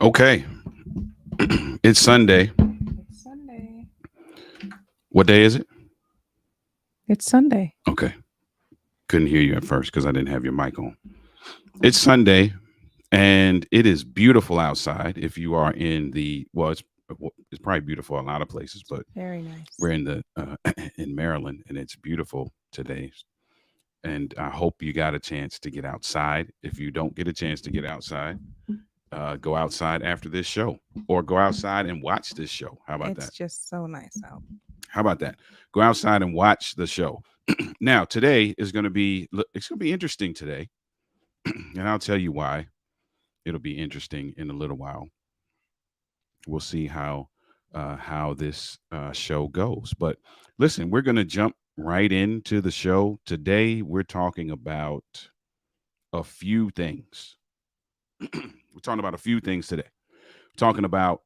Okay, it's Sunday. It's Sunday. What day is it? It's Sunday. Okay, couldn't hear you at first because I didn't have your mic on. It's Oh, Sunday, and it is beautiful outside. If you are in it's probably beautiful a lot of places, but very we're nice. in the in Maryland, and it's beautiful today. And I hope you got a chance to get outside. If you don't get a chance to get outside, go outside after this show, or go outside and watch this show. How about It's that? just so nice out. How about that? Go outside and watch the show. Now, today is going to be it's going to be interesting today, and I'll tell you why. It'll be interesting in a little while. We'll see how this show goes. But listen, we're going to jump right into the show today. We're talking about a few things. We're talking about a few things today. We're talking about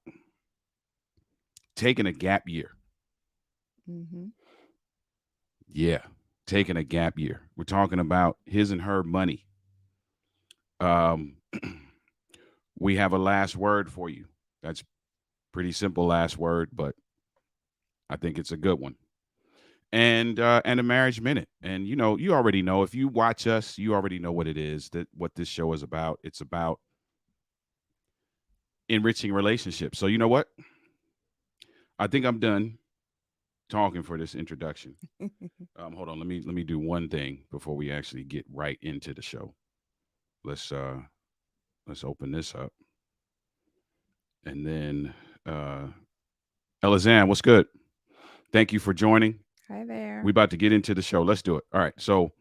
taking a gap year. Hmm. Yeah, taking a gap year. We're talking about his and her money. Um, we have a last word for you. That's pretty simple last word, but I think it's a good one. And a marriage minute. And you already know if you watch us, you already know what it is that what this show is about. It's about enriching relationships. So you know what? I think I'm done talking for this introduction. Hold on, let me do one thing before we actually get right into the show. Let's uh let's open this up and then uh Elizan, what's good? Thank you for joining. Hi there. We about to get into the show. Let's do it. All right. So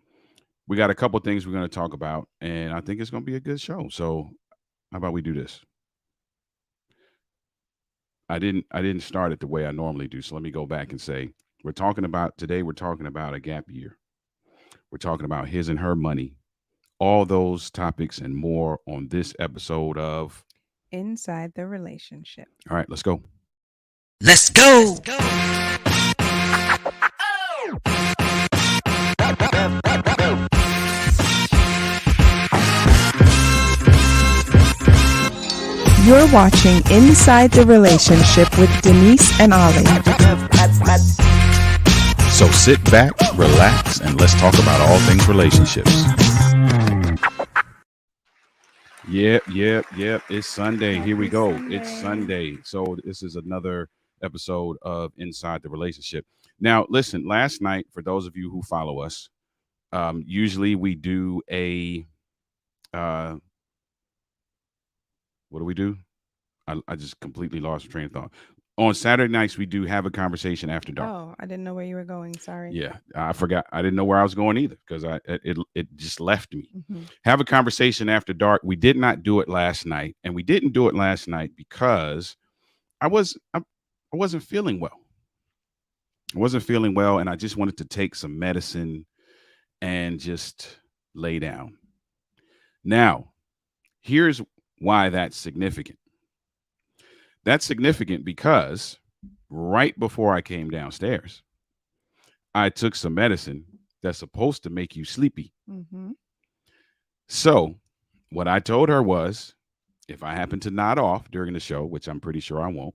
we got a couple things we're going to talk about, and I think it's going to be a good show. So how about we do this? I didn't start it the way I normally do. So let me go back and say we're talking about today. We're talking about a gap year. We're talking about his and her money. All those topics and more on this episode of. Inside the relationship. All right, let's go. Let's go. You're watching Inside the Relationship with Denise and Ollie. So sit back, relax, and let's talk about all things relationships. Yep. It's Sunday. Here we Happy go. It's Sunday. Sunday. So this is another episode of Inside the Relationship. Now, listen, last night, for those of you who follow us, usually we do a what do we do? I just completely lost train of thought. On Saturday nights, we do have a conversation after dark. Oh, I didn't know where you were going. Sorry. Yeah, I forgot. I didn't know where I was going either because it just left me. Hmm. Have a conversation after dark. We did not do it last night, and we didn't do it last night because I wasn't feeling well. I wasn't feeling well, and I just wanted to take some medicine and just lay down. Now, here's why that's significant. That's significant because right before I came downstairs, I took some medicine that's supposed to make you sleepy. Hmm. So, what I told her was if I happen to nod off during the show, which I'm pretty sure I won't,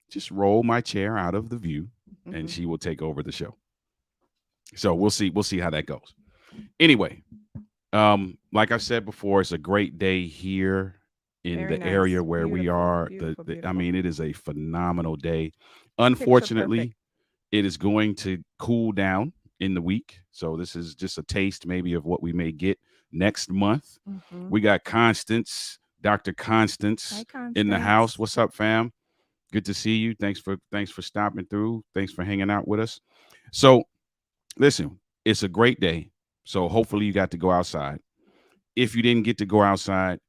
just roll my chair out of the view and she will take over the show. So, we'll see how that goes. Anyway, like I said before, it's a great day here in Very the area nice. where we Beautiful. are. Beautiful. I Beautiful. mean, it is a phenomenal day. Picture perfect. Unfortunately, it is going to cool down in the week. So this is just a taste maybe of what we may get next month. Hmm. We got Constance, Dr. Hi, Constance in the house. Constance. What's up, fam? Good to see you. Thanks for stopping through. Thanks for hanging out with us. So listen, it's a great day. So hopefully you got to go outside. If you didn't get to go outside,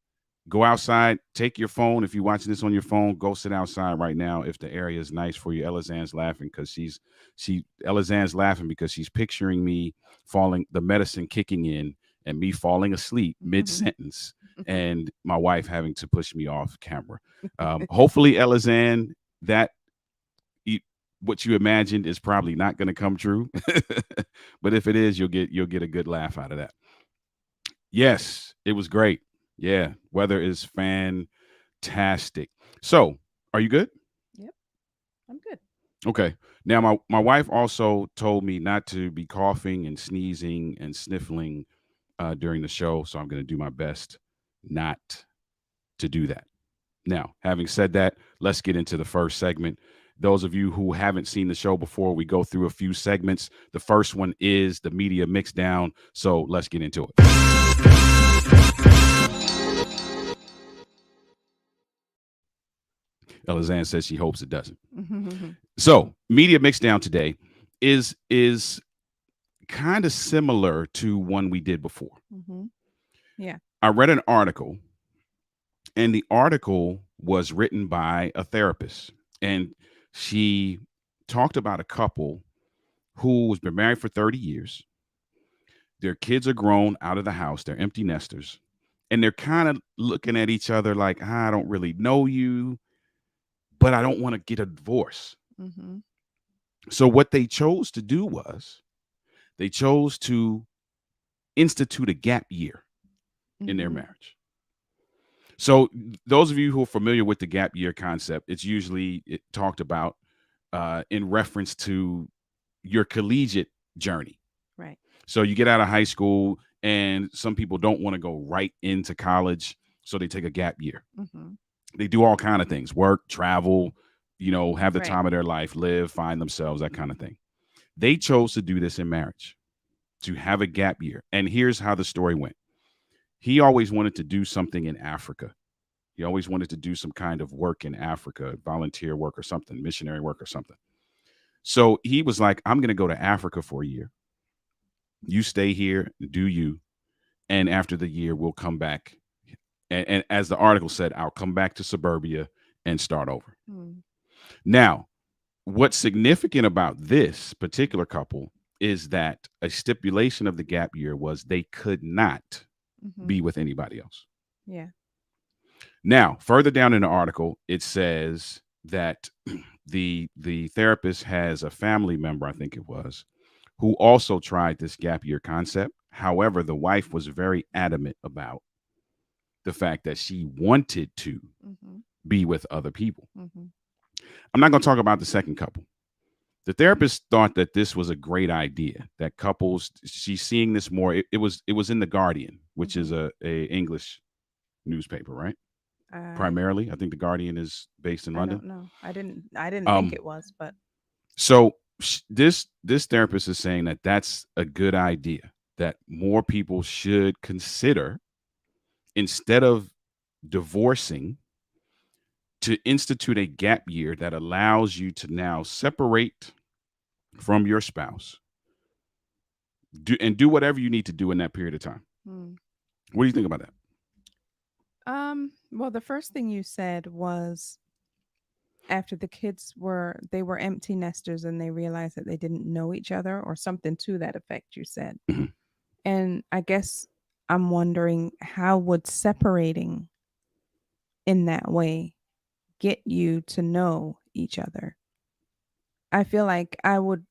take your phone. If you're watching this on your phone, go sit outside right now. If the area is nice for you, Elizan's laughing because Elizan's laughing because she's picturing me falling, the medicine kicking in, and me falling asleep mid sentence, and my wife having to push me off camera. Hopefully, Elizan, that e- what you imagined is probably not going to come true, but if it is, you'll get a good laugh out of that. Yes, it was great. Yeah, weather is fantastic. Fantastic. So, are you good? Yep, I'm good. Okay. Now, my wife also told me not to be coughing and sneezing and sniffling during the show. So, I'm going to do my best not to do that. Now, having said that, let's get into the first segment. Those of you who haven't seen the show before, we go through a few segments. The first one is the media mix down. So, let's get into it. Elizanne says she hopes it doesn't. So, media mixdown today is kind of similar to one we did before. Yeah. I read an article, and the article was written by a therapist, and she talked about a couple who has been married for 30 years. Their kids are grown out of the house, they're empty nesters, and they're kind of looking at each other like, I don't really know you, but I don't want to get a divorce. So what they chose to do was they chose to institute a gap year in their marriage. So those of you who are familiar with the gap year concept, it's usually talked about in reference to your collegiate journey. Right. So you get out of high school, and some people don't want to go right into college, so they take a gap year. They do all kind of things: work, travel, have the time of their life, live, find themselves, that kind of thing. They chose to do this in marriage, to have a gap year. And here's how the story went. He always wanted to do something in Africa. He always wanted to do some kind of work in Africa, volunteer work or something, missionary work or something. So he was like, I'm going to go to Africa for a year. You stay here, do you. And after the year, we'll come back. And as the article said, I'll come back to suburbia and start over. Now, what's significant about this particular couple is that a stipulation of the gap year was they could not be with anybody else. Yeah. Now, further down in the article, it says that the therapist has a family member, I think it was, who also tried this gap year concept. However, the wife was very adamant about the fact that she wanted to be with other people. I'm not going to talk about the second couple. The therapist thought that this was a great idea, that couples, she's seeing this more. It was in the Guardian, which is a English newspaper, right? Primarily, I think the Guardian is based in London. I don't know. I didn't think it was, but so this therapist is saying that that's a good idea, that more people should consider, instead of divorcing, to institute a gap year that allows you to now separate from your spouse, do whatever you need to do in that period of time. What do you think about that? Well, the first thing you said was after the kids were empty nesters and they realized that they didn't know each other, or something to that effect, you said. And I guess I'm wondering, how would separating in that way get you to know each other? I feel like I would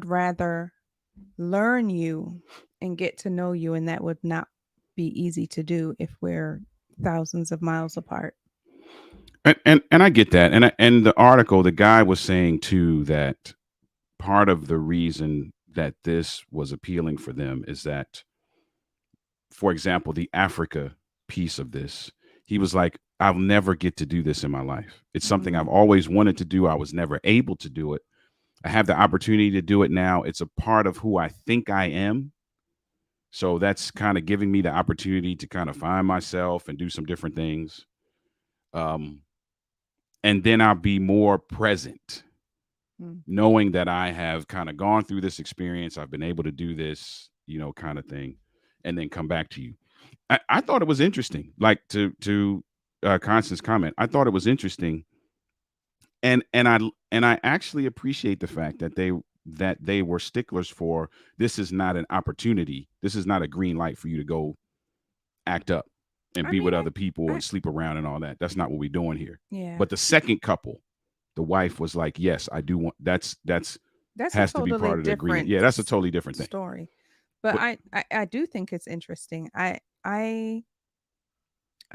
rather learn you and get to know you, and that would not be easy to do if we're thousands of miles apart. And I get that. And the article, the guy was saying too that part of the reason that this was appealing for them is that, for example, the Africa piece of this, he was like, I'll never get to do this in my life. It's something I've always wanted to do. I was never able to do it. I have the opportunity to do it now. It's a part of who I think I am. So that's kind of giving me the opportunity to kind of find myself and do some different things. And then I'll be more present, knowing that I have kind of gone through this experience. I've been able to do this, kind of thing, and then come back to you. I thought it was interesting, like to Constance's comment. I thought it was interesting. And I actually appreciate the fact that they were sticklers for, this is not an opportunity. This is not a green light for you to go act up and be with other people and sleep around and all that. That's not what we're doing here. Yeah. But the second couple, the wife was like, yes, I do want, that's has to be part of the agreement. Yeah, that's a totally different thing. Story. But I do think it's interesting. I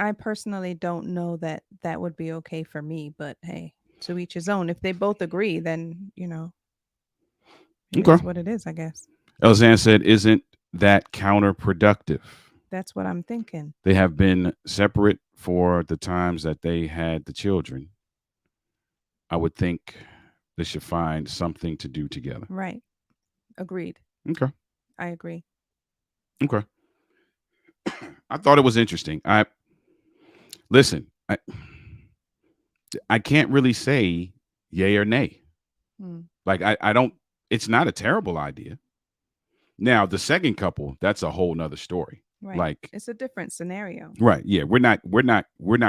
I personally don't know that that would be okay for me, but hey, to each his own. If they both agree, then, it Okay. is what it is, I guess. Elzan said, isn't that counterproductive? That's what I'm thinking. They have been separate for the times that they had the children. I would think they should find something to do together. Right. Agreed. Okay. I agree. Okay. I thought it was interesting. I listen. I can't really say yay or nay. Hmm. Like I don't. It's not a terrible idea. Now the second couple, that's a whole nother story. Right. Like It's a different scenario. right, yeah, we're not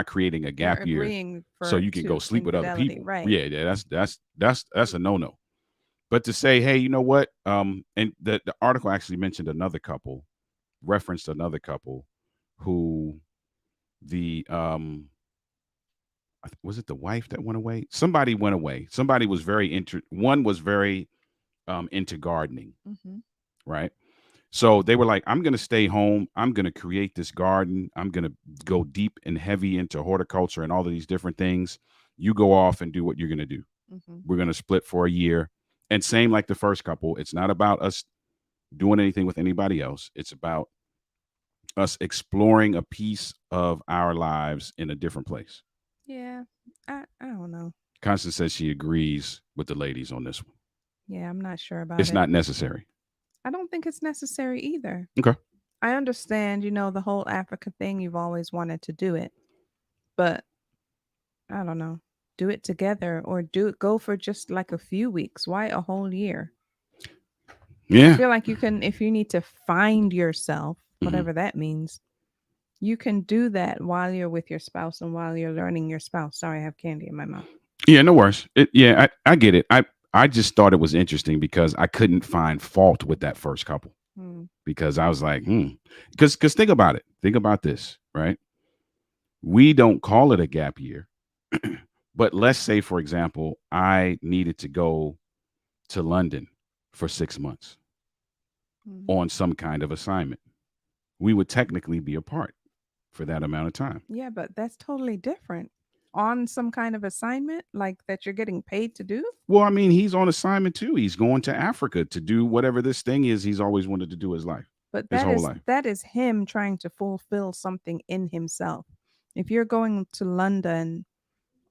creating a We're gap year agreeing so for you can go to sleep with other infidelity. people. Right. Yeah, yeah, that's a no no. But to say, hey, you know what? And the article actually mentioned another couple, referenced another couple, who the was it the wife that went away? Somebody went away. Somebody was very one was very into gardening, Mm-hmm. right? So they were like, I'm going to stay home. I'm going to create this garden. I'm going to go deep and heavy into horticulture and all of these different things. You go off and do what you're going to do. Mm-hmm. We're going to split for a year. And same like the first couple, it's not about us doing anything with anybody else. It's about us exploring a piece of our lives in a different place. Yeah. I don't know. Constance says she agrees with the ladies on this one. Yeah, I'm not sure about It's it. not necessary. I don't think it's necessary either. Okay. I understand, the whole Africa thing, you've always wanted to do it, but I don't know. Do it together or go for just like a few weeks. Why a whole year? I Yeah. feel like you can, if you need to find yourself, Mhm. whatever that means, you can do that while you're with your spouse and while you're learning your spouse. Sorry, I have candy in my mouth. Yeah, no worries. Yeah, I get it. I just thought it was interesting because I couldn't find fault with that first couple Hmm. because I was like, because think about it. Think about this, right? We don't call it a gap year, but let's say, for example, I needed to go to London for 6 months Hmm. on some kind of assignment. We would technically be apart for that amount of time. Yeah, but that's totally different. On some kind of assignment like that you're getting paid to do? Well, I mean, he's on assignment too. He's going to Africa to do whatever this thing is he's always wanted to do his life, But his that whole is life. that is him trying to fulfill something in himself. If you're going to London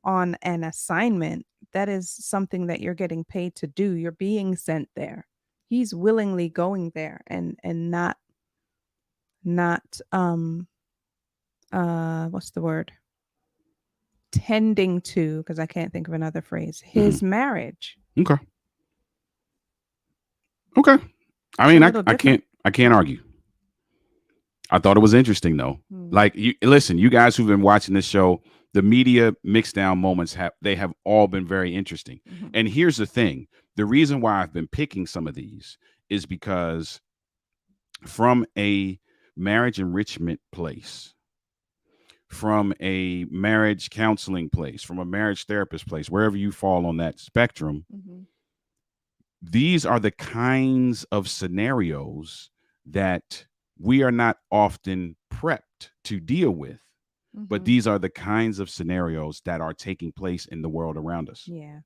on an assignment, that is something that you're getting paid to do. You're being sent there. He's willingly going there and not what's the word? Tending to, because I can't think of another phrase, his marriage. Okay. Okay. I It's a mean, little different. I can't argue. I thought it was interesting though. Hmm. Like you listen, you guys who've been watching this show, the media mixed down moments have all been very interesting. Mhm. And here's the thing. The reason why I've been picking some of these is because from a marriage enrichment place, from a marriage counseling place, from a marriage therapist place, wherever you fall on that spectrum, Mhm. these are the kinds of scenarios that we are not often prepped to deal with. But Mhm. these are the kinds of scenarios that are taking place in the world around us. Yeah.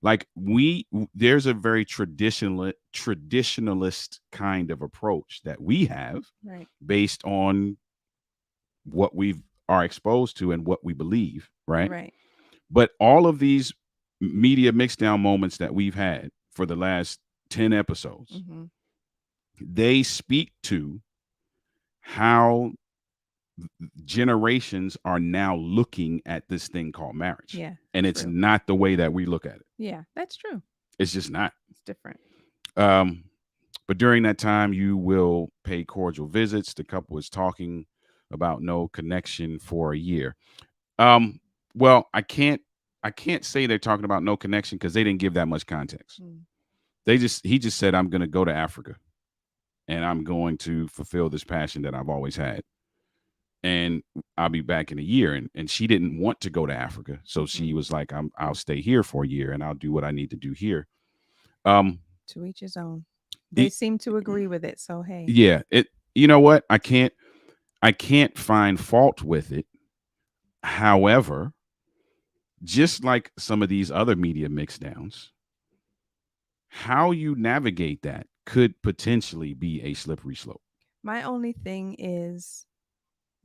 Like there's a very traditionalist kind of approach that we have Right. based on what we are exposed to and what we believe, right? Right. But all of these media mix down moments that we've had for the last 10 episodes, Mhm. they speak to how generations are now looking at this thing called marriage. Yeah. And it's True. not the way that we look at it. Yeah, that's true. It's just not. It's different. Um, but during that time, you will pay cordial visits. The couple is talking about no connection for a year. Well, I can't say they're talking about no connection because they didn't give that much context. Mm. He just said, I'm gonna go to Africa and I'm going to fulfill this passion that I've always had. And I'll be back in a year. And she didn't want to go to Africa. So she was like, I'll stay here for a year and I'll do what I need to do here. Um, To each his own. They it, seem to agree with it. So hey. yeah, you know what? I can't find fault with it. However, just like some of these other media mixdowns, how you navigate that could potentially be a slippery slope. My only thing is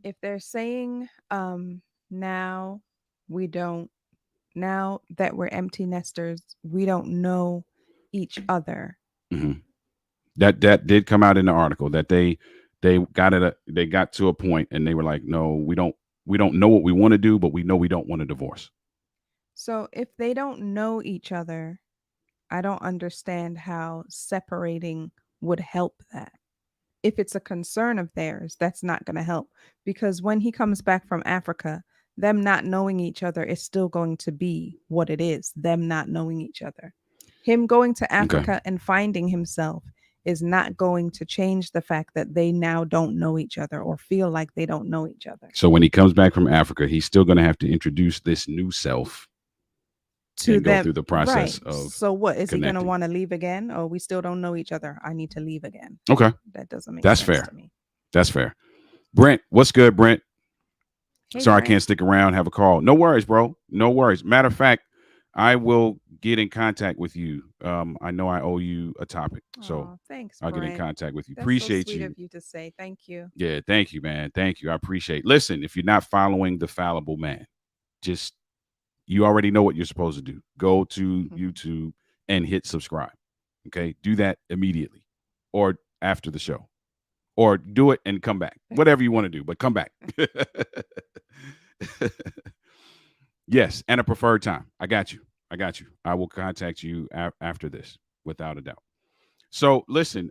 if they're saying now we don't now that we're empty nesters, we don't know each other. hmm That did come out in the article that they got to a point and they were like, no, we don't know what we want to do, but we know we don't want a divorce. So if they don't know each other, I don't understand how separating would help that. If it's a concern of theirs, that's not going to help because when he comes back from Africa, them not knowing each other is still going to be what it is, them not knowing each other. Him going to Okay. Africa and finding himself is not going to change the fact that they now don't know each other or feel like they don't know each other. So when he comes back from Africa, he's still going to have to introduce this new self To and go them, through the right. process of So what is he going to connecting. want to leave again? Oh, we still don't know each other. I need to leave again. Okay, That doesn't make that's sense fair. to me. That's fair. Brent, what's good, Brent? Hey, Sorry, I Brent. can't stick around. Have a call. No worries, bro. No worries. Matter of fact, I will get in contact with you. I know I owe you a topic, so Oh, thanks, I'll get in Brent. contact with you. That's so Appreciate sweet you. of you to say. Thank you. Yeah, thank you, man. Thank you. I appreciate. Listen, if you're not following the Fallible Man, just you already know what you're supposed to do. Go to YouTube and hit subscribe. Okay, do that immediately, or after the show, or do it and come back. Whatever you want to do, but come back. Yes, and a preferred time. I got you. I got you. I will contact you after this, without a doubt. So listen,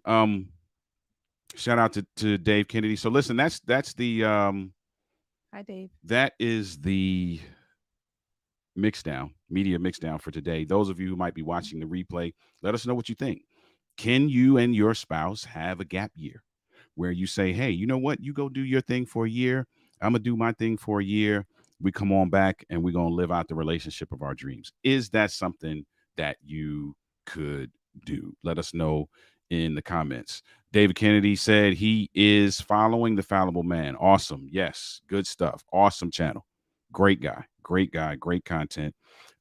shout out to Dave Kennedy. So listen, that's the Hi, Dave. that is the mixdown, media mixdown for today. Those of you who might be watching the replay, let us know what you think. Can you and your spouse have a gap year where you say, hey, you know what? You go do your thing for a year. I'm going to do my thing for a year. We come on back and we're going to live out the relationship of our dreams. Is that something that you could do? Let us know in the comments. David Kennedy said he is following the Fallible Man. Awesome. Yes. Good stuff. Awesome channel. Great guy. Great guy. Great content.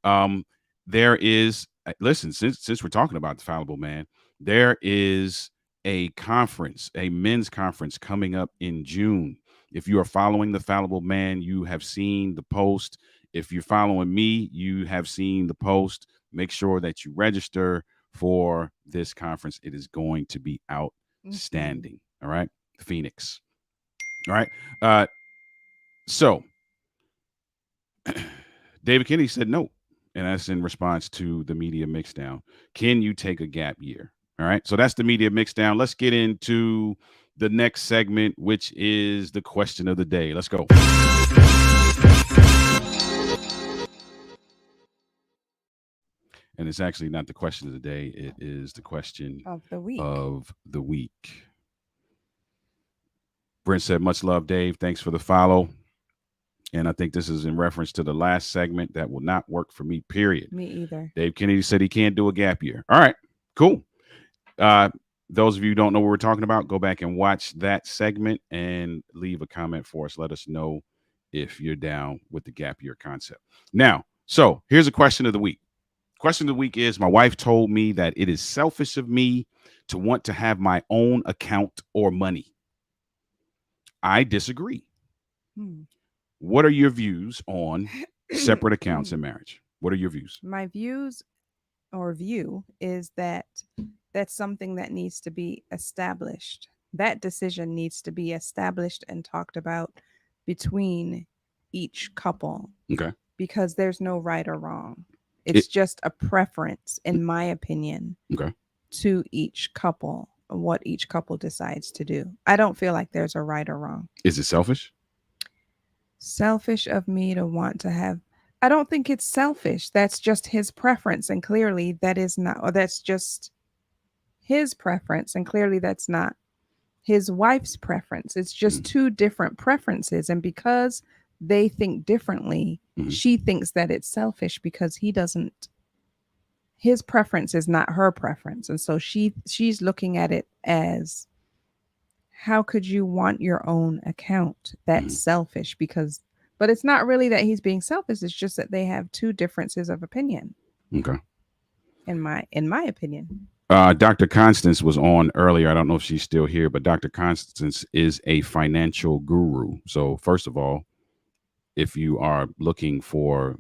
There is, listen, since we're talking about the Fallible Man, there is a conference, a men's conference coming up in June. If you are following the Fallible Man, you have seen the post. If you're following me, you have seen the post. Make sure that you register for this conference. It is going to be outstanding. All right. Phoenix. All right. So David Kennedy said no. And that's in response to the media mixdown. Can you take a gap year? All right. So that's the media mixdown. Let's get into the next segment, which is the question of the day. Let's go. And it's actually not the question of the day, it is the question Of the week. of the week. Brent said, much love, Dave. Thanks for the follow. And I think this is in reference to the last segment that will not work for me, period. Me either. Dave Kennedy said he can't do a gap year. All right, cool. Those of you who don't know what we're talking about, go back and watch that segment and leave a comment for us. Let us know if you're down with the gap year concept. Now, so here's a question of the week. Question of the week is, my wife told me that it is selfish of me to want to have my own account or money. I disagree. What are your views on separate accounts in marriage? What are your views? My views or view is that that's something that needs to be established. That decision needs to be established and talked about between each couple Okay. because there's no right or wrong. It's just a preference, in my opinion, Okay. to each couple, what each couple decides to do. I don't feel like there's a right or wrong. Is it selfish? Selfish of me to want to have. I don't think it's selfish. That's just his preference. And clearly that is not, or that's just his preference. And clearly that's not his wife's preference. It's just two different preferences. And because they think differently, she thinks that it's selfish because he doesn't, his preference is not her preference. And so she's looking at it as how could you want your own account? That's Mhm. selfish because, but it's not really that he's being selfish. It's just that they have two differences of opinion, Okay. in my opinion. Dr. Constance was on earlier. I don't know if she's still here, but Dr. Constance is a financial guru. So, first of all, if you are looking for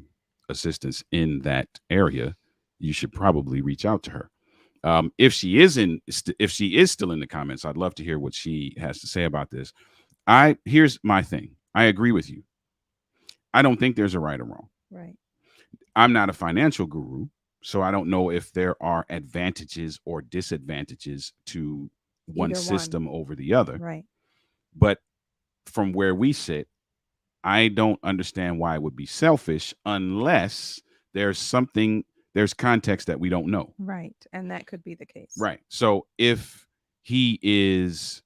assistance in that area, you should probably reach out to her. If she is still in the comments, I'd love to hear what she has to say about this. Here's my thing. I agree with you. I don't think there's a right or wrong. Right. I'm not a financial guru, so I don't know if there are advantages or disadvantages to one Either one. system over the other. Right. But from where we sit, I don't understand why it would be selfish unless there's something, there's context that we don't know. Right. And that could be the case. Right. So if he is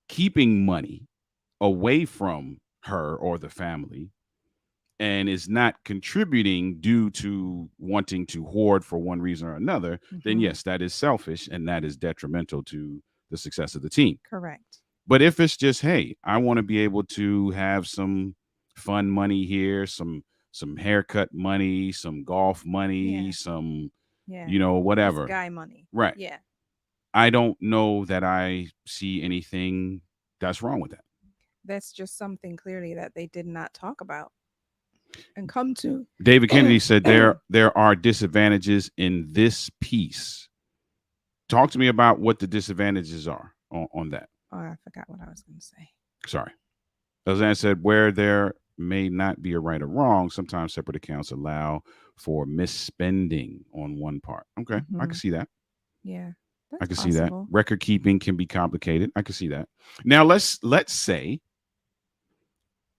keeping money away from her or the family and is not contributing due to wanting to hoard for one reason or another, then Mhm. yes, that is selfish and that is detrimental to the success of the team. Correct. But if it's just, hey, I want to be able to have some fun money here, some haircut money, some golf money, Yeah. some Yeah. This whatever. guy money. Right. Yeah. I don't know that I see anything that's wrong with that. That's just something clearly that they did not talk about and come to. David Kennedy said there are disadvantages in this piece. Talk to me about what the disadvantages are on that. Oh, I forgot what I was going to say. Sorry. Lozanne said where there may not be a right or wrong, sometimes separate accounts allow for misspending on one part. Okay, I can see that. Yeah. I That's can see that. possible. Record keeping can be complicated. I can see that. Now let's say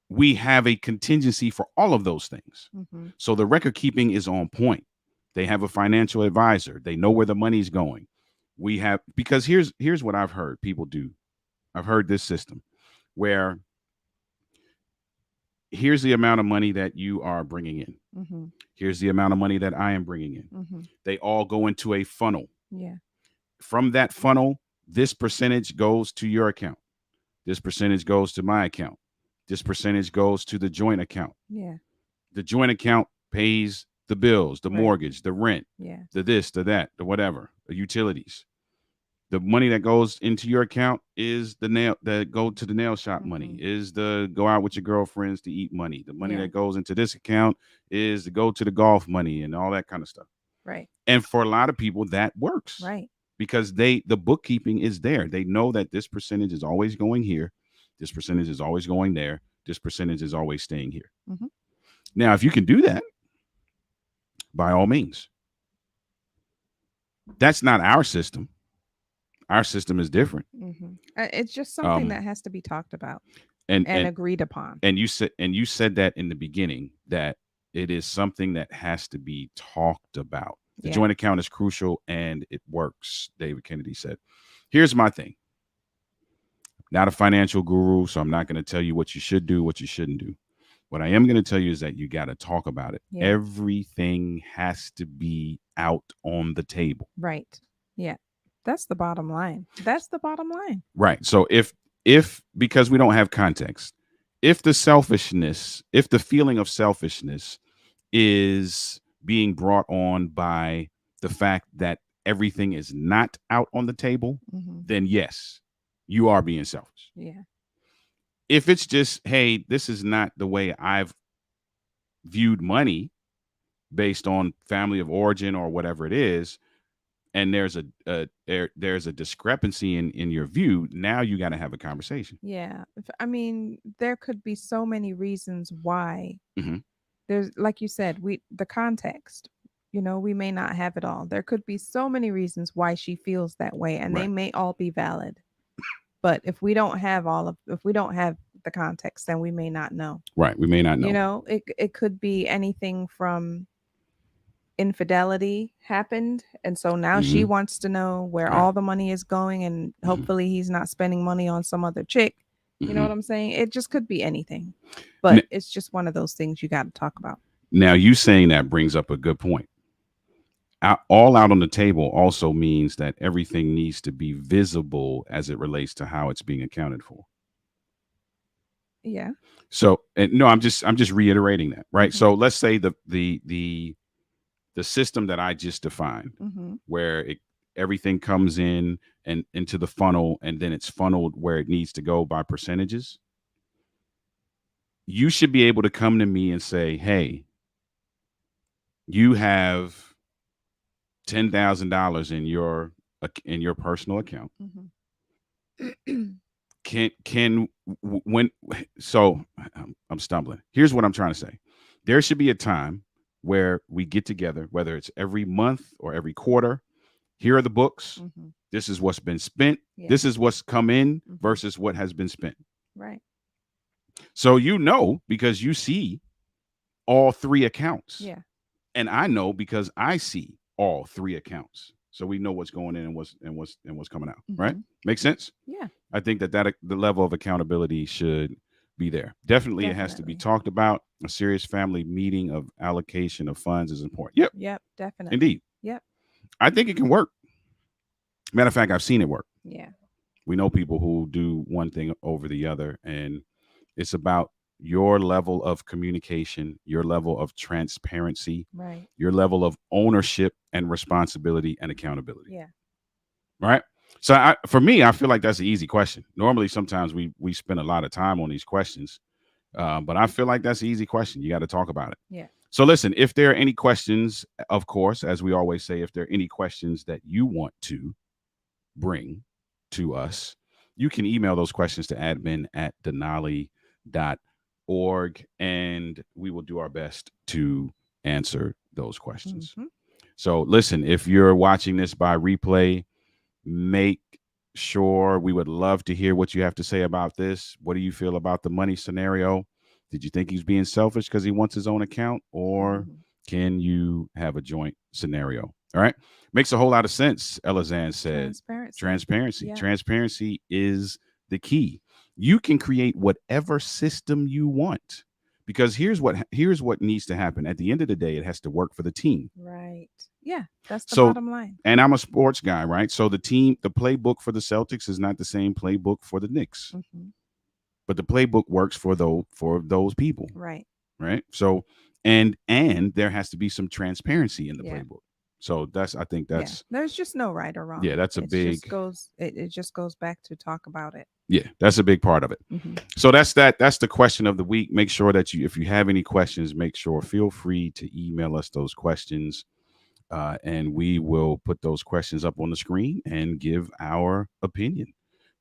we have a contingency for all of those things. Mm-hmm. So the record keeping is on point. They have a financial advisor. They know where the money's going. We have, because here's what I've heard people do. I've heard this system where here's the amount of money that you are bringing in. Mm-hmm. Here's the amount of money that I am bringing in. Mm-hmm. They all go into a funnel. Yeah. From that funnel, this percentage goes to your account. This percentage goes to my account. This percentage goes to the joint account. Yeah. The joint account pays the bills, the Right. mortgage, the rent, Yeah. the this, the that, the whatever, the utilities. The money that goes into your account is the nail that go to the nail shop money, is the go out with your girlfriends to eat money. The money Yeah. that goes into this account is to go to the golf money and all that kind of stuff. Right. And for a lot of people, that works. Right. Because the bookkeeping is there. They know that this percentage is always going here. This percentage is always going there. This percentage is always staying here. Mm-hmm. Now, if you can do that, by all means. That's not our system. Our system is different. Mm-hmm. It's just something that has to be talked about and agreed upon. And you said that in the beginning that it is something that has to be talked about. The joint account is crucial and it works, David Kennedy said. Here's my thing. Not a financial guru, so I'm not going to tell you what you should do, what you shouldn't do. What I am going to tell you is that you got to talk about it. Yeah. Everything has to be out on the table. Right. Yeah. That's the bottom line. That's the bottom line. Right. So if because we don't have context, if the feeling of selfishness is being brought on by the fact that everything is not out on the table, then yes, you are being selfish. Yeah. If it's just, hey, this is not the way I've viewed money based on family of origin or whatever it is, and there's a discrepancy in your view, now you got to have a conversation. Yeah. I mean, there could be so many reasons why. Mm-hmm. There's, like you said, the context, we may not have it all. There could be so many reasons why she feels that way, and they may all be valid. But if we don't have the context, then we may not know. Right. We may not know. It could be anything from infidelity happened, and so now she wants to know where all the money is going, and hopefully he's not spending money on some other chick. You know what I'm saying? It just could be anything, but it's just one of those things you got to talk about. Now, you saying that brings up a good point. all out on the table also means that everything needs to be visible as it relates to how it's being accounted for. Yeah. So, and no, I'm just reiterating that, right? Mhm. So let's say the system that I just defined, Mhm. where everything comes in and into the funnel, and then it's funneled where it needs to go by percentages. You should be able to come to me and say, "Hey, you have $10,000 in your personal account. Mhm. Can when so I'm stumbling. Here's what I'm trying to say. There should be a time where we get together, whether it's every month or every quarter. Here are the books. Mhm. This is what's been spent. Yeah. This is what's come in Mhm. versus what has been spent. Right. So you know because you see all three accounts. Yeah. And I know because I see all three accounts. So we know what's going in and what's coming out, right? Mhm. Makes sense? Yeah. I think that the level of accountability should be there. Definitely, it has to be Definitely. talked about. A serious family meeting of allocation of funds is important. Yep, Yep. Definitely. indeed. Yep. I think it can work. Matter of fact, I've seen it work. Yeah. We know people who do one thing over the other, and it's about your level of communication, your level of transparency, Right. your level of ownership and responsibility and accountability. Yeah. Right. So for me, I feel like that's an easy question. Normally, sometimes we spend a lot of time on these questions, but I feel like that's an easy question. You got to talk about it. Yeah. So listen, if there are any questions, of course, as we always say, if there are any questions that you want to bring to us, you can email those questions to admin@denali.org, and we will do our best to answer those questions. Mhm. So listen, if you're watching this by replay, make sure we would love to hear what you have to say about this. What do you feel about the money scenario? Did you think he's being selfish because he wants his own account, or Mhm. can you have a joint scenario? All right. Makes a whole lot of sense, Elizan said. Transparency. Transparency. Yeah. Transparency is the key. You can create whatever system you want because here's what needs to happen. At the end of the day, it has to work for the team. Right. Yeah. That's the So, bottom line. and I'm a sports guy, right? So the playbook for the Celtics is not the same playbook for the Knicks, Mhm. but the playbook works for those people, Right. right? So, and there has to be some transparency in the Yeah. playbook. So I think Yeah. that's There's just no right or yeah, wrong. that's a big It just goes back to talk about it. yeah, that's a big part of it. Mhm. So that's the question of the week. Make sure that if you have any questions, feel free to email us those questions. And we will put those questions up on the screen and give our opinion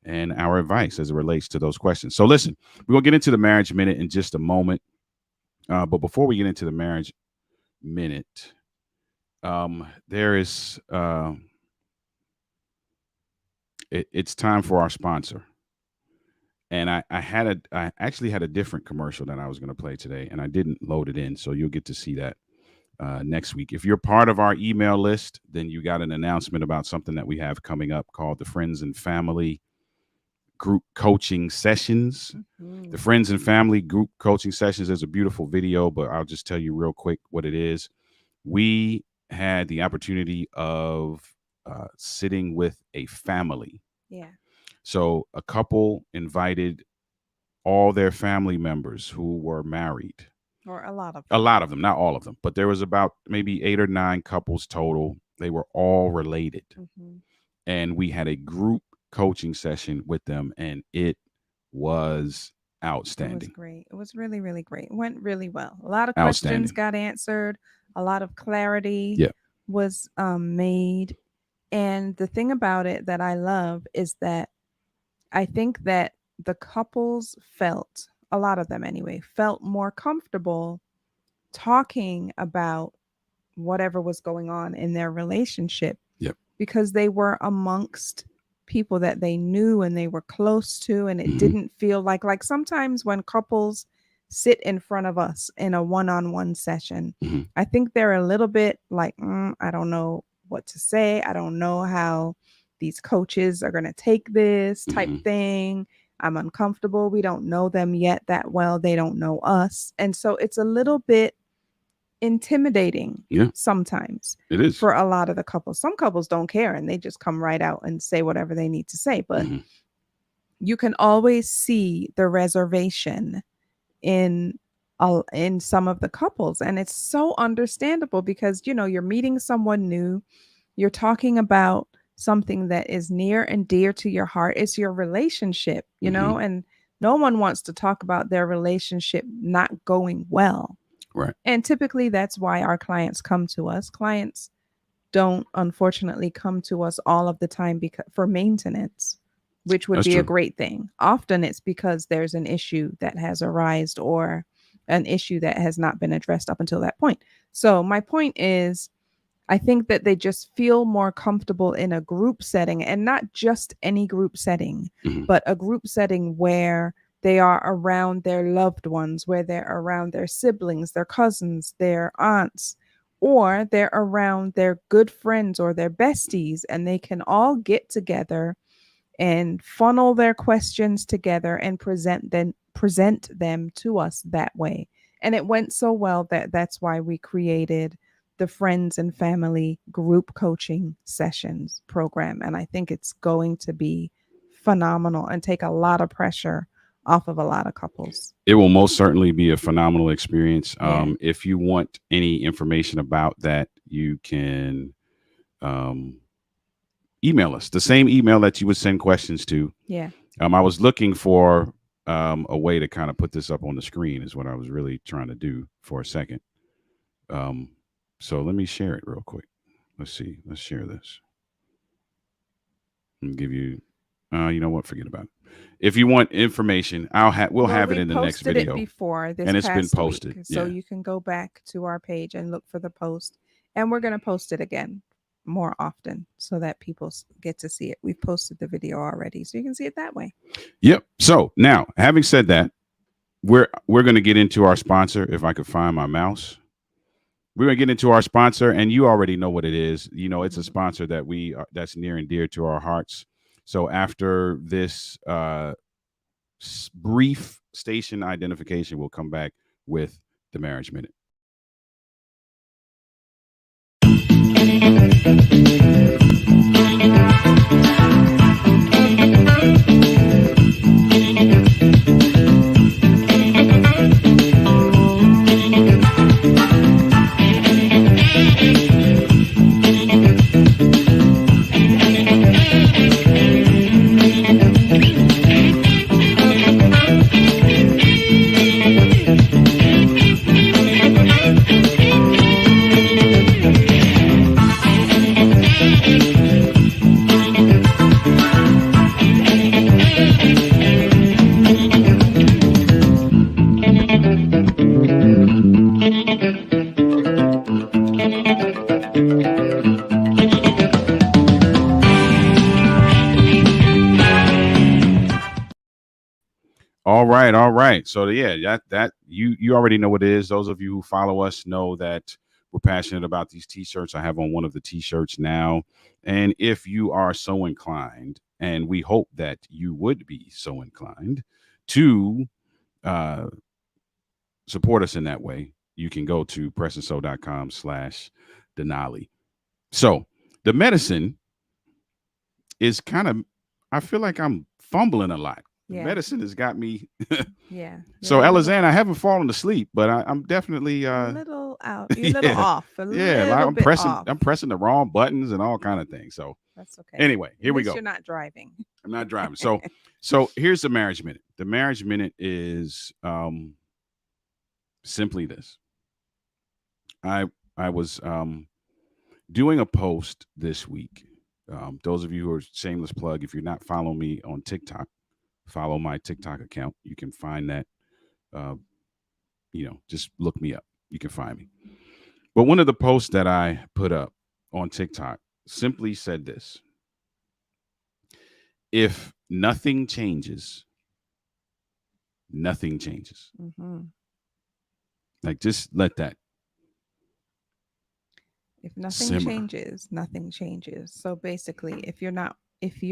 and our advice as it relates to those questions. So, listen, we're going to get into the marriage minute in just a moment. But before we get into the marriage minute, there is it's time for our sponsor. And I actually had a different commercial that I was going to play today, and I didn't load it in, so you'll get to see that next week. If you're part of our email list, then you got an announcement about something that we have coming up called the Friends and Family Group Coaching Sessions. The Mhm. Friends and Family Group Coaching Sessions is a beautiful video, but I'll just tell you real quick what it is. We had the opportunity of sitting with a family. Yeah. So a couple invited all their family members who were married. Or a lot of A them. lot of them, not all of them, but there was about maybe 8 or 9 couples total. They were all related. Mhm. And we had a group coaching session with them, and it was It was outstanding. great. It was really, really great. It went really well. A lot of questions Outstanding. got answered. A lot of clarity Yeah. was made. And the thing about it that I love is that I think that the couples felt, a lot of them anyway, felt more comfortable talking about whatever was going on in their relationship Yep. because they were amongst people that they knew and they were close to, and it Mhm. didn't feel like sometimes when couples sit in front of us in a one-on-one session, Mhm. I think they're a little bit like, I don't know what to say, I don't know how these coaches are going to take this type Mhm. thing, I'm uncomfortable, we don't know them yet that well, they don't know us, and so it's a little bit intimidating Yeah, sometimes it is. for a lot of the couples. Some couples don't care and they just come right out and say whatever they need to say, but Mhm. you can always see the reservation in in some of the couples, and it's so understandable because you're meeting someone new, you're talking about something that is near and dear to your heart. It's your relationship, Mhm. and no one wants to talk about their relationship not going well. Right. And typically that's why our clients come to us. Clients don't unfortunately come to us all of the time because for maintenance, which would That's be a true. great thing. Often it's because there's an issue that has arisen or an issue that has not been addressed up until that point. So my point is, I think that they just feel more comfortable in a group setting, and not just any group setting, Mhm. but a group setting where they are around their loved ones, where they're around their siblings, their cousins, their aunts, or they're around their good friends or their besties, and they can all get together and funnel their questions together and present them to us that way. And it went so well that that's why we created the friends and family group coaching sessions program, and I think it's going to be phenomenal and take a lot of pressure off of a lot of couples. It will most certainly be a phenomenal experience. Yeah. If you want any information about that, you can um, email us the same email that you would send questions to. Yeah. I was looking for a way to kind of put this up on the screen, is what I was really trying to do for a second. Um, so let me share it real quick. Let's see. Let's share this and give you. You know what? Forget about it. If you want information, we'll Well, have it we in the next posted it video, before this and it's been past week, posted. so Yeah. you can go back to our page and look for the post. And we're going to post it again more often so that people get to see it. We've posted the video already, so you can see it that way. Yep. So now, having said that, we're going to get into our sponsor. If I could find my mouse, we're going to get into our sponsor, and you already know what it is. You know, it's a sponsor that that's near and dear to our hearts. So after this brief station identification, we'll come back with the marriage minute. All right, all right. So yeah, that you already know what it is. Those of you who follow us know that we're passionate about these t-shirts. I have on one of the t-shirts now. And if you are so inclined, and we hope that you would be so inclined to uh, support us in that way, you can go to pressandso.com/Denali. So the medicine is kind of, I feel like I'm fumbling a lot. The Yeah. medicine has got me. Yeah. So Alexander, I haven't fallen asleep, but I'm definitely a little out. You're a little yeah, off. A yeah. Like little bit off. I'm pressing the wrong buttons and all kind of things. So That's okay. anyway, At here we least go. you're not driving. I'm not driving. So here's the marriage minute. The marriage minute is simply this. I was doing a post this week. Those of you who are shameless plug, if you're not following me on TikTok, follow my TikTok account. You can find that. Uh, just look me up. You can find me. But one of the posts that I put up on TikTok simply said this: if nothing changes, nothing changes. Mm-hmm. Like, just let that If nothing simmer. changes, nothing changes. So basically, if you're not, if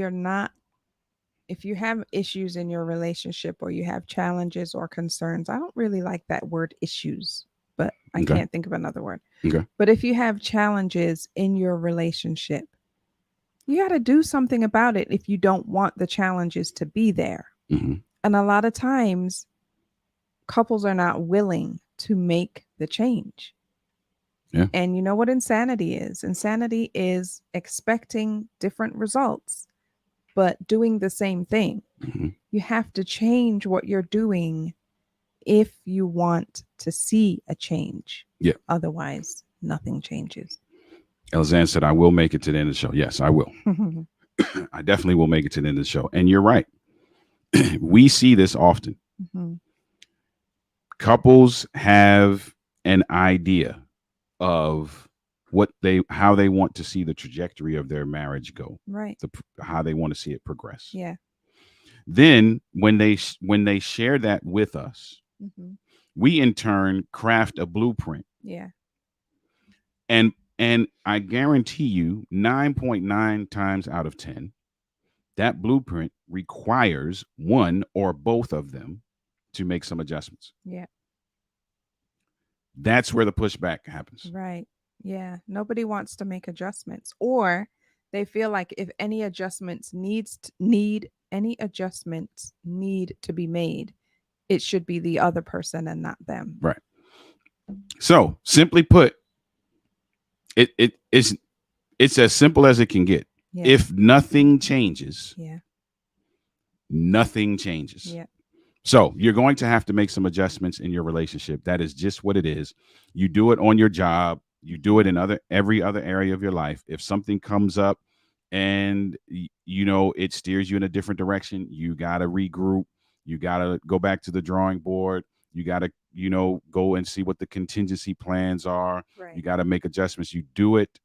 you have issues in your relationship or you have challenges or concerns, I don't really like that word issues, but I Okay. can't think of another word. Okay. But if you have challenges in your relationship, you got to do something about it if you don't want the challenges to be there. Mm-hmm. And a lot of times, couples are not willing to make the change. Yeah. And you know what insanity is? Insanity is expecting different results, but doing the same thing. Mm-hmm. You have to change what you're doing if you want to see a change. Yeah. Otherwise, nothing changes. Elizanne said, I will make it to the end of the show. Yes, I will. I definitely will make it to the end of the show. And you're right. We see this often. Mm-hmm. Couples have an idea of how they want to see the trajectory of their marriage go, Right. how they want to see it progress. Yeah. Then when they share that with us, Mm-hmm. we in turn craft a blueprint. Yeah. And I guarantee you 9.9 times out of 10, that blueprint requires one or both of them to make some adjustments. Yeah. That's where the pushback happens. Right. Yeah. Nobody wants to make adjustments, or they feel like if any adjustments need to be made, it should be the other person and not them. Right. So simply put, it's as simple as it can get. Yeah. If nothing changes, Yeah. nothing changes. Yeah. So you're going to have to make some adjustments in your relationship. That is just what it is. You do it on your job. You do it in every other area of your life. If something comes up and it steers you in a different direction, you got to regroup. You got to go back to the drawing board. You got to go and see what the contingency plans are. Right. You got to make adjustments. You do it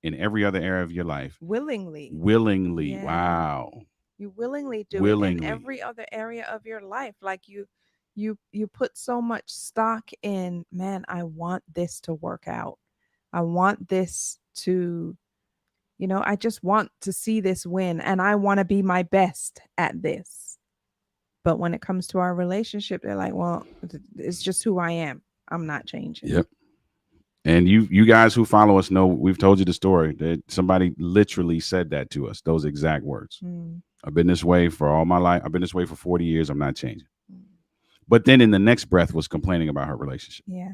in every other area of your life Willingly. Yeah. Wow. You willingly do it in every other area of your life. Like you put so much stock in, man, I want this to work out. I want this to, I just want to see this win, and I want to be my best at this. But when it comes to our relationship, they're like, well, it's just who I am. I'm not changing. Yep. And you guys who follow us know we've told you the story that somebody literally said that to us, those exact words. I've been this way for all my life. I've been this way for 40 years. I'm not changing. But then in the next breath was complaining about her relationship. Yeah.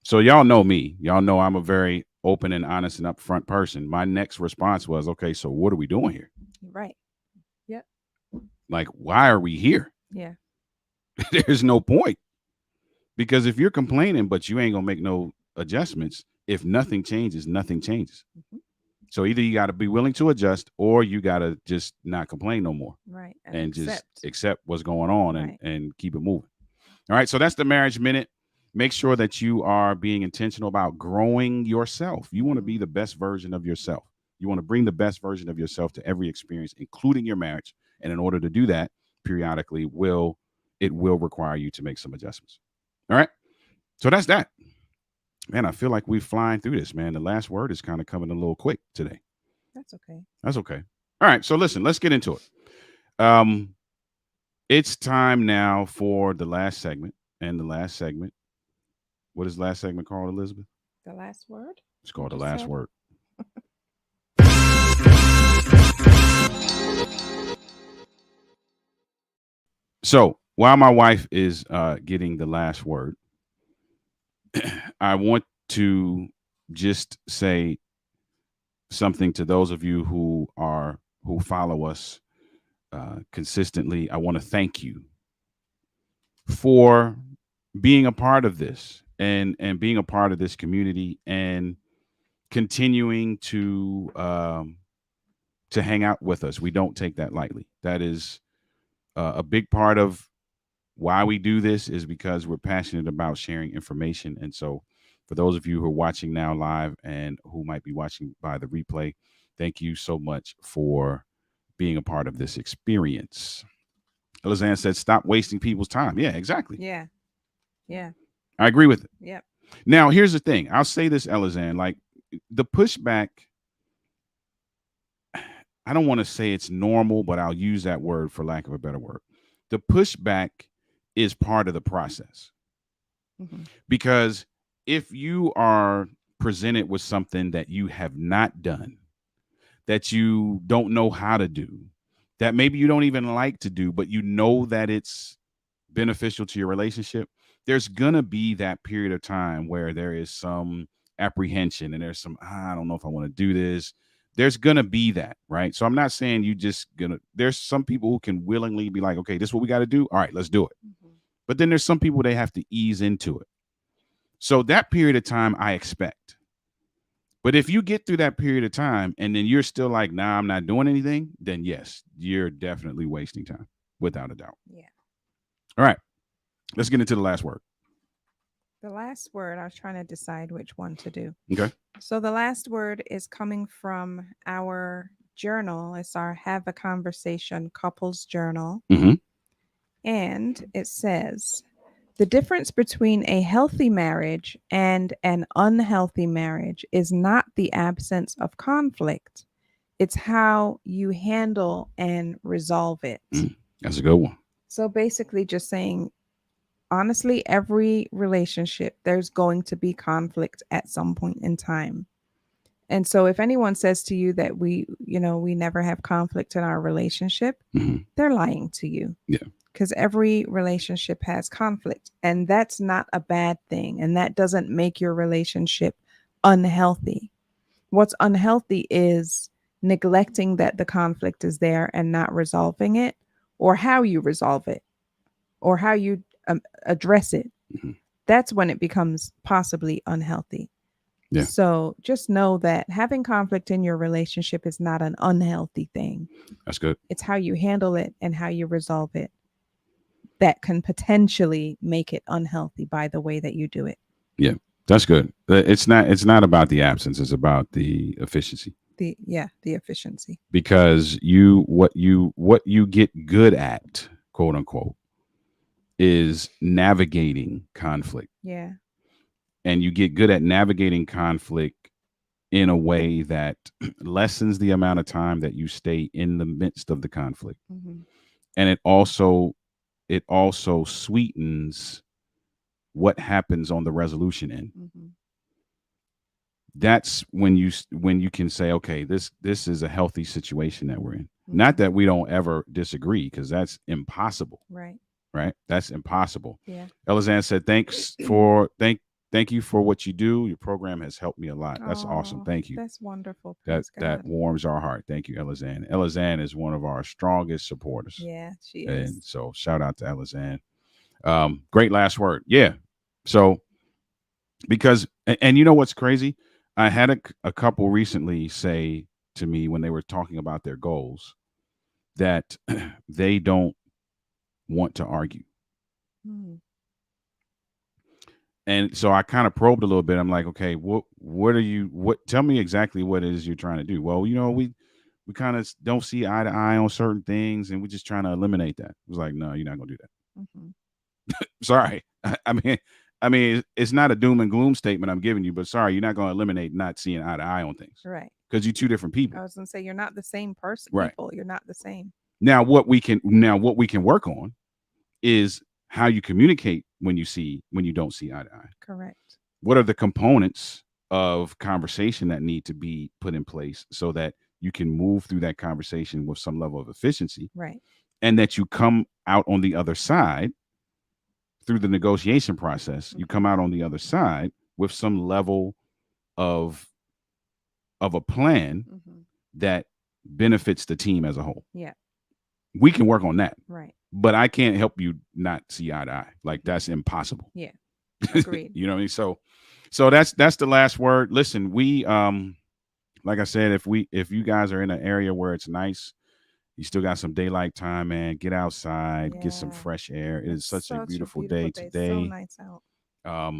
So y'all know me. Y'all know I'm a very open and honest and upfront person. My next response was, okay, so what are we doing here? Right. Yep. Like, why are we here? Yeah. There's no point. Because if you're complaining, but you ain't going to make no adjustments, if nothing changes, nothing changes. Mm-hmm. So either you got to be willing to adjust, or you got to just not complain no more. Right. And just accept what's going on, right. and keep it moving. All right. So that's the Marriage Minute. Make sure that you are being intentional about growing yourself. You want to be the best version of yourself. You want to bring the best version of yourself to every experience, including your marriage. And in order to do that, periodically it will require you to make some adjustments. All right. So that's that. Man, I feel like we're flying through this, man. The last word is kind of coming a little quick today. That's okay. That's okay. All right. So listen, let's get into it. It's time now for the last segment. And the last segment, what is the last segment called, Elizabeth? The last word? It's called The Last Word. So while my wife is getting the last word, I want to just say something to those of you who follow us consistently. I want to thank you for being a part of this and being a part of this community and continuing to hang out with us. We don't take that lightly. That is a big part of why we do this, is because we're passionate about sharing information. And so for those of you who are watching now live and who might be watching by the replay, thank you so much for being a part of this experience. Elizanne said, stop wasting people's time. Yeah, exactly. Yeah. Yeah. I agree with it. Yep. Now, here's the thing. I'll say this, Elizanne, like the pushback, I don't want to say it's normal, but I'll use that word for lack of a better word. The pushback is part of the process. Mhm. Because if you are presented with something that you have not done, that you don't know how to do, that maybe you don't even like to do, but you know that it's beneficial to your relationship, there's going to be that period of time where there is some apprehension and there's some, I don't know if I want to do this. There's going to be that, right? So I'm not saying you just going to, there's some people who can willingly be like, okay, this is what we got to do. All right, let's do it. Mhm. But then there's some people they have to ease into it. So that period of time I expect. But if you get through that period of time and then you're still like, nah, I'm not doing anything, then yes, you're definitely wasting time without a doubt. Yeah. All right, let's get into the last word. The last word, I was trying to decide which one to do. Okay. So the last word is coming from our journal. It's our Have a Conversation couples journal. Mm-hmm. And it says the difference between a healthy marriage and an unhealthy marriage is not the absence of conflict, it's how you handle and resolve it. That's a good one. So basically, just saying, honestly, every relationship, there's going to be conflict at some point in time. And so if anyone says to you that we never have conflict in our relationship, Mm-hmm. they're lying to you. Yeah. Because every relationship has conflict, and that's not a bad thing. And that doesn't make your relationship unhealthy. What's unhealthy is neglecting that the conflict is there and not resolving it, or how you resolve it, or how you address it. Mm-hmm. That's when it becomes possibly unhealthy. Yeah. So just know that having conflict in your relationship is not an unhealthy thing. That's good. It's how you handle it and how you resolve it that can potentially make it unhealthy by the way that you do it. Yeah, that's good. It's not about the absence, it's about the efficiency. The efficiency. Because what you get good at, quote unquote, is navigating conflict. Yeah. And you get good at navigating conflict in a way that lessens the amount of time that you stay in the midst of the conflict. Mm-hmm. And it also sweetens what happens on the resolution end. Mm-hmm. That's when you can say, okay, this is a healthy situation that we're in. Mm-hmm. Not that we don't ever disagree, because that's impossible. Right. That's impossible. Yeah. Elizanne said, thank you for what you do. Your program has helped me a lot. That's awesome. Oh, Thank you. That's wonderful. That Praise God. that warms our heart. Thank you, Elizanne. Elizanne is one of our strongest supporters. Yeah, she And is. so shout out to Elizanne. Great last word. Yeah. So because and you know what's crazy? I had a couple recently say to me when they were talking about their goals that they don't want to argue. Mm. And so I kind of probed a little bit. I'm like, okay, what are you tell me exactly what it is you're trying to do. Well, we kind of don't see eye to eye on certain things and we're just trying to eliminate that. It was like, no, you're not gonna do that. Mm-hmm. Sorry. I mean, it's not a doom and gloom statement I'm giving you, but sorry, you're not going to eliminate not seeing eye to eye on things. Right. Because you're two different people. I was gonna say you're not the same person. Right. People, you're not the same. Now what we can work on is how you communicate when you don't see eye to eye. Correct. What are the components of conversation that need to be put in place so that you can move through that conversation with some level of efficiency, Right. and that you come out on the other side through the negotiation process, you come out on the other side with some level of a plan Mm-hmm. that benefits the team as a whole. Yeah. We can work on that. Right. But I can't help you not see eye to eye. Like that's impossible. Yeah. Agreed. You know what I mean? So that's the last word. Listen, we like I said, if you guys are in an area where it's nice, you still got some daylight time, man, get outside, get some Yeah. fresh air. It is It's such a beautiful day So today. nice out.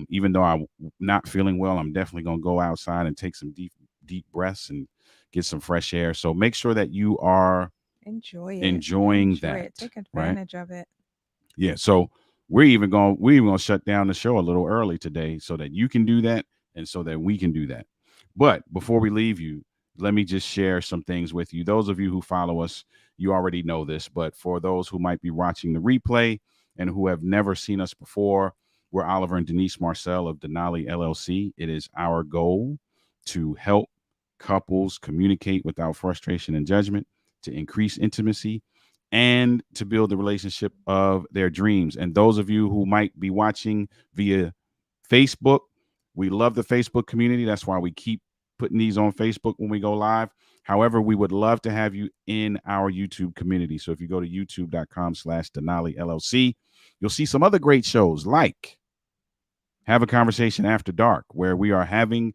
Even though I'm not feeling well, I'm definitely gonna go outside and take some deep breaths and get some fresh air. So make sure that you are Enjoy it. enjoying Enjoy that. it. Take Right? advantage of it. Yeah. So we're even gonna shut down the show a little early today so that you can do that and so that we can do that. But before we leave you, let me just share some things with you. Those of you who follow us, you already know this, but for those who might be watching the replay and who have never seen us before, We're Oliver and Denise Marcel of Denali LLC. It is our goal to help couples communicate without frustration and judgment, to increase intimacy, and to build the relationship of their dreams. And those of you who might be watching via Facebook, we love the Facebook community. That's why we keep putting these on Facebook when we go live. However, we would love to have you in our YouTube community. So if you go to youtube.com/Denali LLC, you'll see some other great shows like Have a Conversation After Dark, where we are having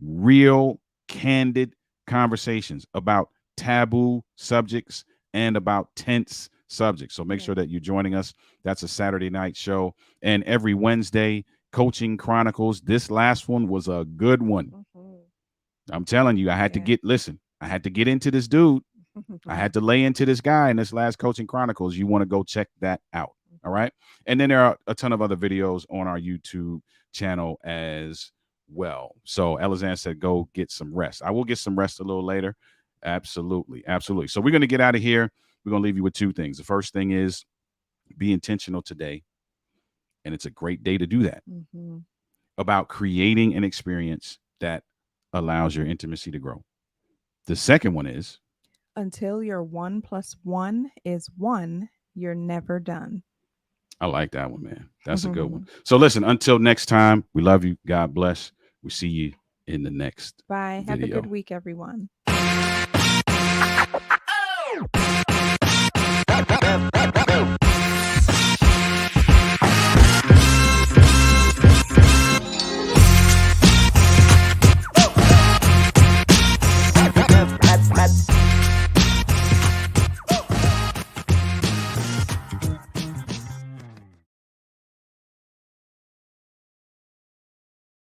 real, candid conversations about taboo subjects and about tense subjects. So make sure that you're joining us. That's a Saturday night show. And every Wednesday, Coaching Chronicles. This last one was a good one. I'm telling you, I had to get into this dude. I had to lay into this guy in this last Coaching Chronicles. You want to go check that out. All right. And then there are a ton of other videos on our YouTube channel as well. So Elizan said, go get some rest. I will get some rest a little later. Absolutely. Absolutely. So we're going to get out of here. We're going to leave you with two things. The first thing is be intentional today. And it's a great day to do that, about creating an experience that allows your intimacy to grow. The second one is, until your 1 + 1 is 1, you're never done. I like that one, man. That's a good one. So listen, until next time, we love you. God bless. We see you in the next Bye. video. Have a good week, everyone.